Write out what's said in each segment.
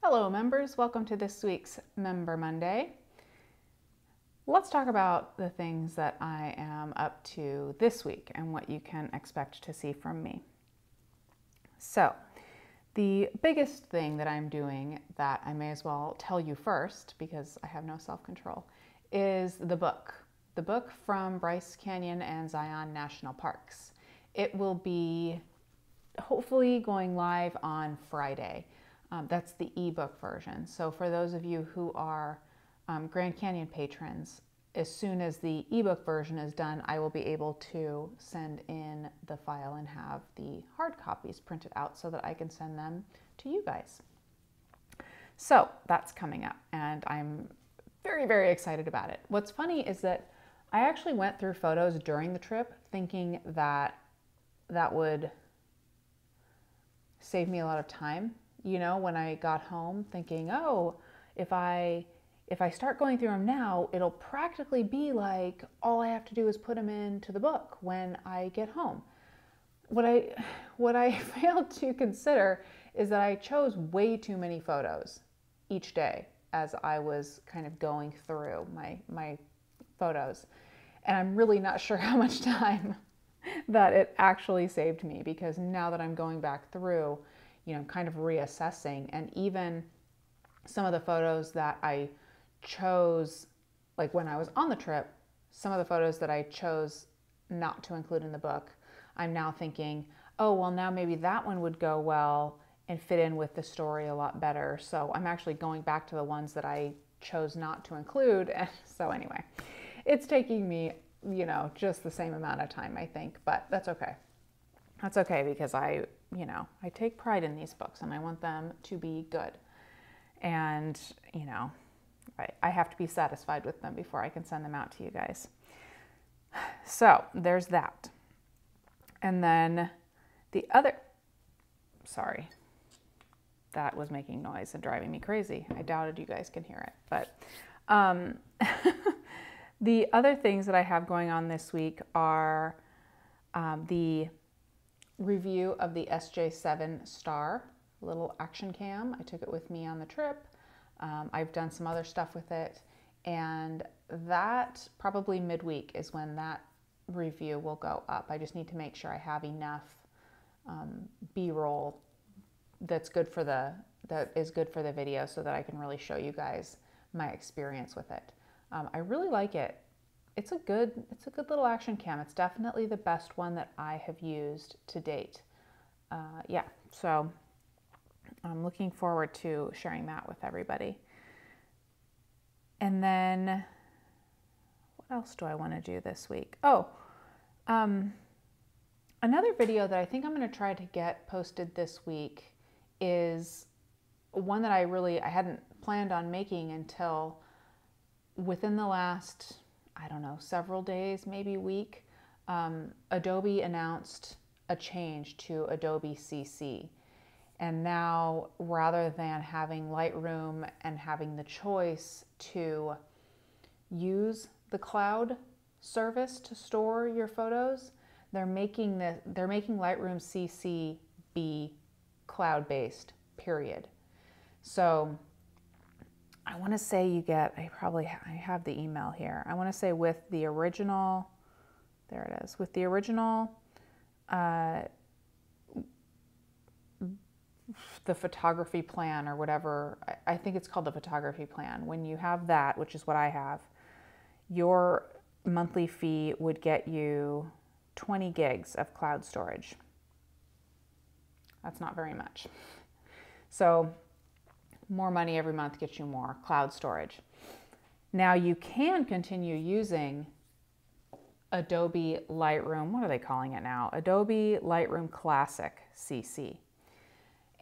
Hello members, welcome to this week's Member Monday. Let's talk about the things that I am up to this week and what you can expect to see from me. So, the biggest thing that I'm doing that I may as well tell you first because I have no self-control is the book. The book from Bryce Canyon and Zion National Parks. It will be hopefully going live on Friday. That's the ebook version. So for those of you who are Grand Canyon patrons, as soon as the ebook version is done, I will be able to send in the file and have the hard copies printed out so that I can send them to you guys. So that's coming up and I'm very, very excited about it. What's funny is that I actually went through photos during the trip thinking that that would save me a lot of time. You know, when I got home thinking, oh, if I start going through them now, it'll practically be like all I have to do is put them into the book when I get home. What I failed to consider is that I chose way too many photos each day as I was kind of going through my photos. And I'm really not sure how much time that it actually saved me, because now that I'm going back through, you know, kind of reassessing, and even some of the photos that I chose, like when I was on the trip, some of the photos that I chose not to include in the book, I'm now thinking, oh, well, now maybe that one would go well and fit in with the story a lot better. So I'm actually going back to the ones that I chose not to include. And so anyway, it's taking me, you know, just the same amount of time, I think, but that's okay. That's okay, because I take pride in these books and I want them to be good. And, you know, I have to be satisfied with them before I can send them out to you guys. So there's that. And then the other, sorry, that was making noise and driving me crazy. I doubted you guys can hear it, but the other things that I have going on this week are the review of the SJ7 Star little action cam. I took it with me on the trip. I've done some other stuff with it, and that probably midweek is when that review will go up. I just need to make sure I have enough B-roll that is good for the video so that I can really show you guys my experience with it. I really like it. It's a good little action cam. It's definitely the best one that I have used to date. Yeah, so I'm looking forward to sharing that with everybody. And then what else do I want to do this week? Oh, another video that I think I'm going to try to get posted this week is one that I hadn't planned on making until within the last, I don't know, several days, maybe week. Adobe announced a change to Adobe CC. And now, rather than having Lightroom and having the choice to use the cloud service to store your photos, they're making Lightroom CC be cloud-based, period. So I want to say you get, I have the email here. I want to say with the original, there it is, with the original, the photography plan or whatever, I think it's called the photography plan. When you have that, which is what I have, your monthly fee would get you 20 gigs of cloud storage. That's not very much. So more money every month gets you more cloud storage. Now you can continue using Adobe Lightroom, what are they calling it now? Adobe Lightroom Classic CC.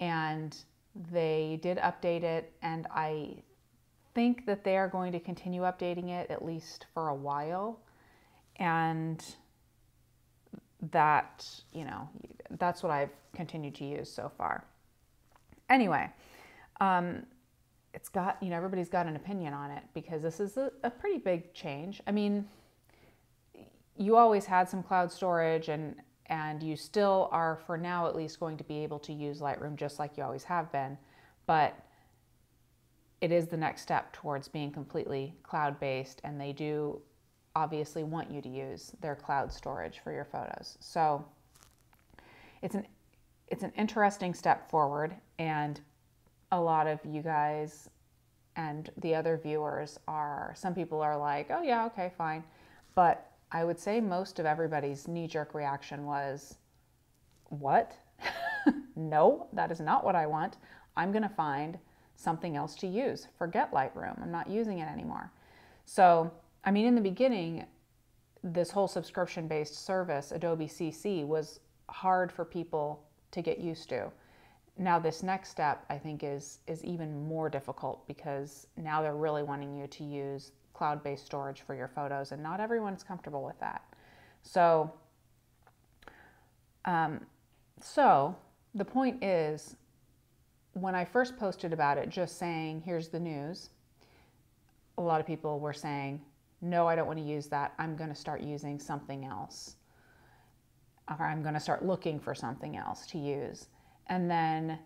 And they did update it, and I think that they are going to continue updating it at least for a while. And that, you know, that's what I've continued to use so far. Anyway, it's got, you know, everybody's got an opinion on it because this is a pretty big change. I mean, you always had some cloud storage, and you still are, for now at least, going to be able to use Lightroom just like you always have been. But it is the next step towards being completely cloud-based, and they do obviously want you to use their cloud storage for your photos. So it's an interesting step forward, and a lot of you guys and the other viewers some people are like, oh yeah, okay, fine. But I would say most of everybody's knee-jerk reaction was, what? No, that is not what I want. I'm gonna find something else to use. Forget Lightroom. I'm not using it anymore. So, I mean, in the beginning, this whole subscription-based service, Adobe CC, was hard for people to get used to. Now this next step, I think, is even more difficult, because now they're really wanting you to use cloud-based storage for your photos, and not everyone's comfortable with that. So, the point is, when I first posted about it, just saying, here's the news, a lot of people were saying, no, I don't want to use that. I'm going to start using something else. Or I'm going to start looking for something else to use. And then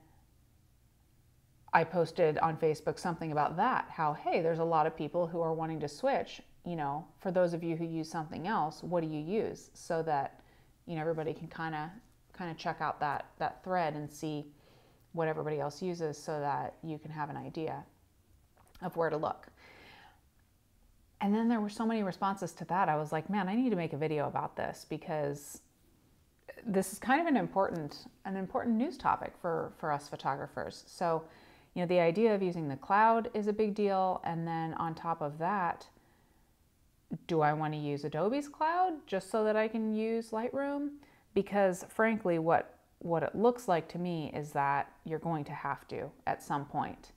I posted on Facebook something about that, how, hey, there's a lot of people who are wanting to switch. You know, for those of you who use something else, what do you use? So that, you know, everybody can kind of check out that thread and see what everybody else uses, so that you can have an idea of where to look. And then there were so many responses to that. I was like, man, I need to make a video about this, because this is kind of an important news topic for us photographers. So, you know, the idea of using the cloud is a big deal. And then on top of that, do I want to use Adobe's cloud just so that I can use Lightroom? Because frankly, what it looks like to me is that you're going to have to, at some point,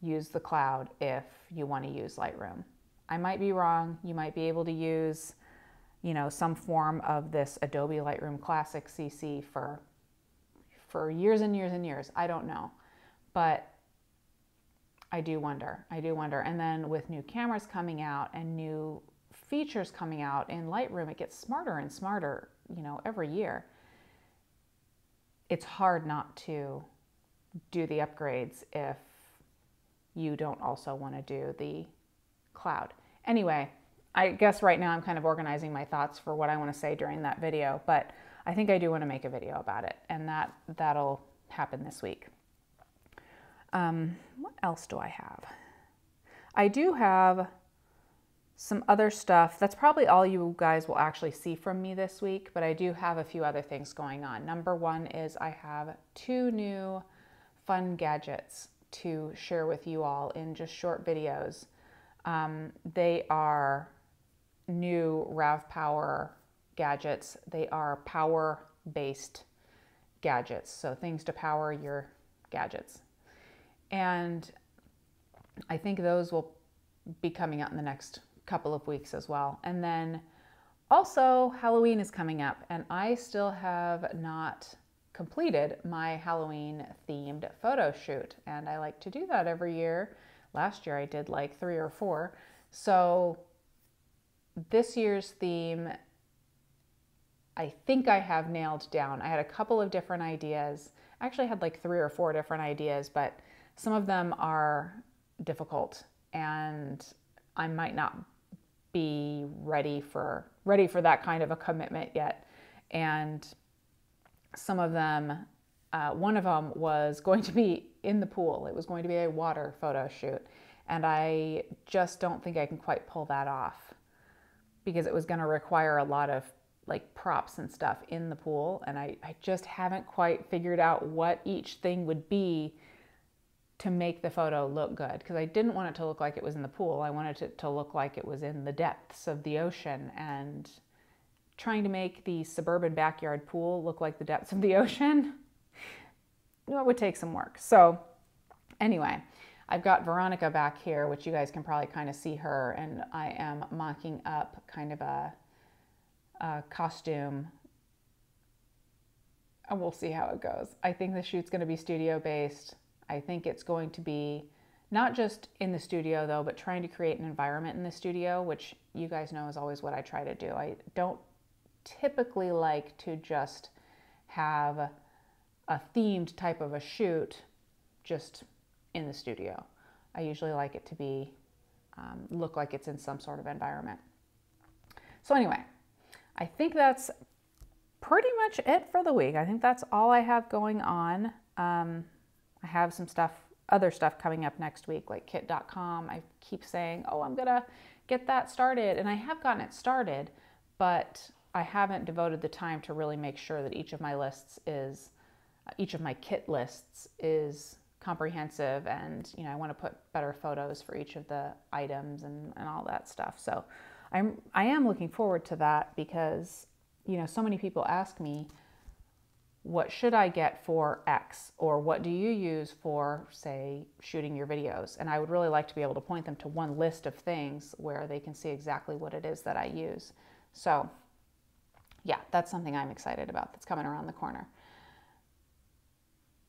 use the cloud if you want to use Lightroom. I might be wrong. You might be able to use, you know, some form of this Adobe Lightroom Classic CC for years and years and years. I don't know. But I do wonder. And then with new cameras coming out and new features coming out in Lightroom, it gets smarter and smarter, you know, every year. It's hard not to do the upgrades if you don't also want to do the cloud. Anyway, I guess right now I'm kind of organizing my thoughts for what I want to say during that video, but I think I do want to make a video about it, and that'll happen this week. What else do I have? I do have some other stuff. That's probably all you guys will actually see from me this week, but I do have a few other things going on. Number one is I have 2 new fun gadgets to share with you all in just short videos. They are new RAV Power gadgets. They are power-based gadgets, so things to power your gadgets. And I think those will be coming out in the next couple of weeks as well. And then also Halloween is coming up, and I still have not completed my Halloween themed photo shoot, and I like to do that every year. Last year I did like 3 or 4. So this year's theme, I think I have nailed down. I had a couple of different ideas. I actually had like 3 or 4 different ideas, but some of them are difficult, and I might not be ready for that kind of a commitment yet. And some of them, one of them was going to be in the pool. It was going to be a water photo shoot, and I just don't think I can quite pull that off, because it was going to require a lot of like props and stuff in the pool, and I just haven't quite figured out what each thing would be to make the photo look good, because I didn't want it to look like it was in the pool. I wanted it to look like it was in the depths of the ocean, and trying to make the suburban backyard pool look like the depths of the ocean, it would take some work. So anyway, I've got Veronica back here, which you guys can probably kind of see her, and I am mocking up kind of a costume, and we'll see how it goes. I think the shoot's going to be studio based. I think it's going to be not just in the studio though, but trying to create an environment in the studio, which you guys know is always what I try to do. I don't typically like to just have a themed type of a shoot just in the studio. I usually like it to be look like it's in some sort of environment. So anyway, I think that's pretty much it for the week. I think that's all I have going on. I have some other stuff coming up next week, like kit.com. I keep saying, oh, I'm gonna get that started. And I have gotten it started, but I haven't devoted the time to really make sure that each of my kit lists is comprehensive, and I want to put better photos for each of the items and all that stuff. So I am looking forward to that, because so many people ask me, what should I get for X, or what do you use for, say, shooting your videos? And I would really like to be able to point them to one list of things where they can see exactly what it is that I use. So yeah, that's something I'm excited about that's coming around the corner.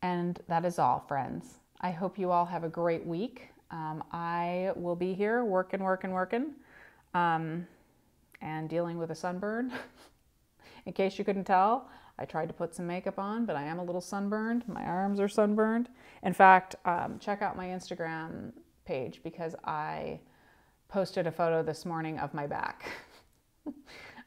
And that is all, friends. I hope you all have a great week. I will be here working, and dealing with a sunburn. In case you couldn't tell, I tried to put some makeup on, but I am a little sunburned. My arms are sunburned. In fact, check out my Instagram page, because I posted a photo this morning of my back.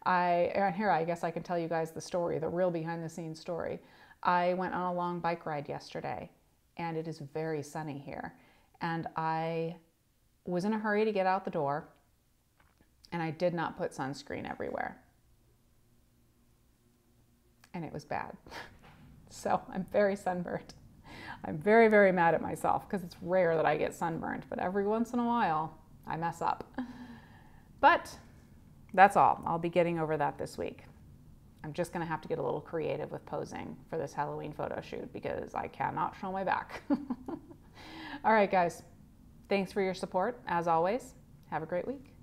And here, I guess I can tell you guys the story, the real behind the scenes story. I went on a long bike ride yesterday, and it is very sunny here. And I was in a hurry to get out the door, and I did not put sunscreen everywhere. And it was bad. So I'm very sunburned. I'm very, very mad at myself, because it's rare that I get sunburned, but every once in a while I mess up. But that's all. I'll be getting over that this week. I'm just going to have to get a little creative with posing for this Halloween photo shoot, because I cannot show my back. All right, guys. Thanks for your support. As always, have a great week.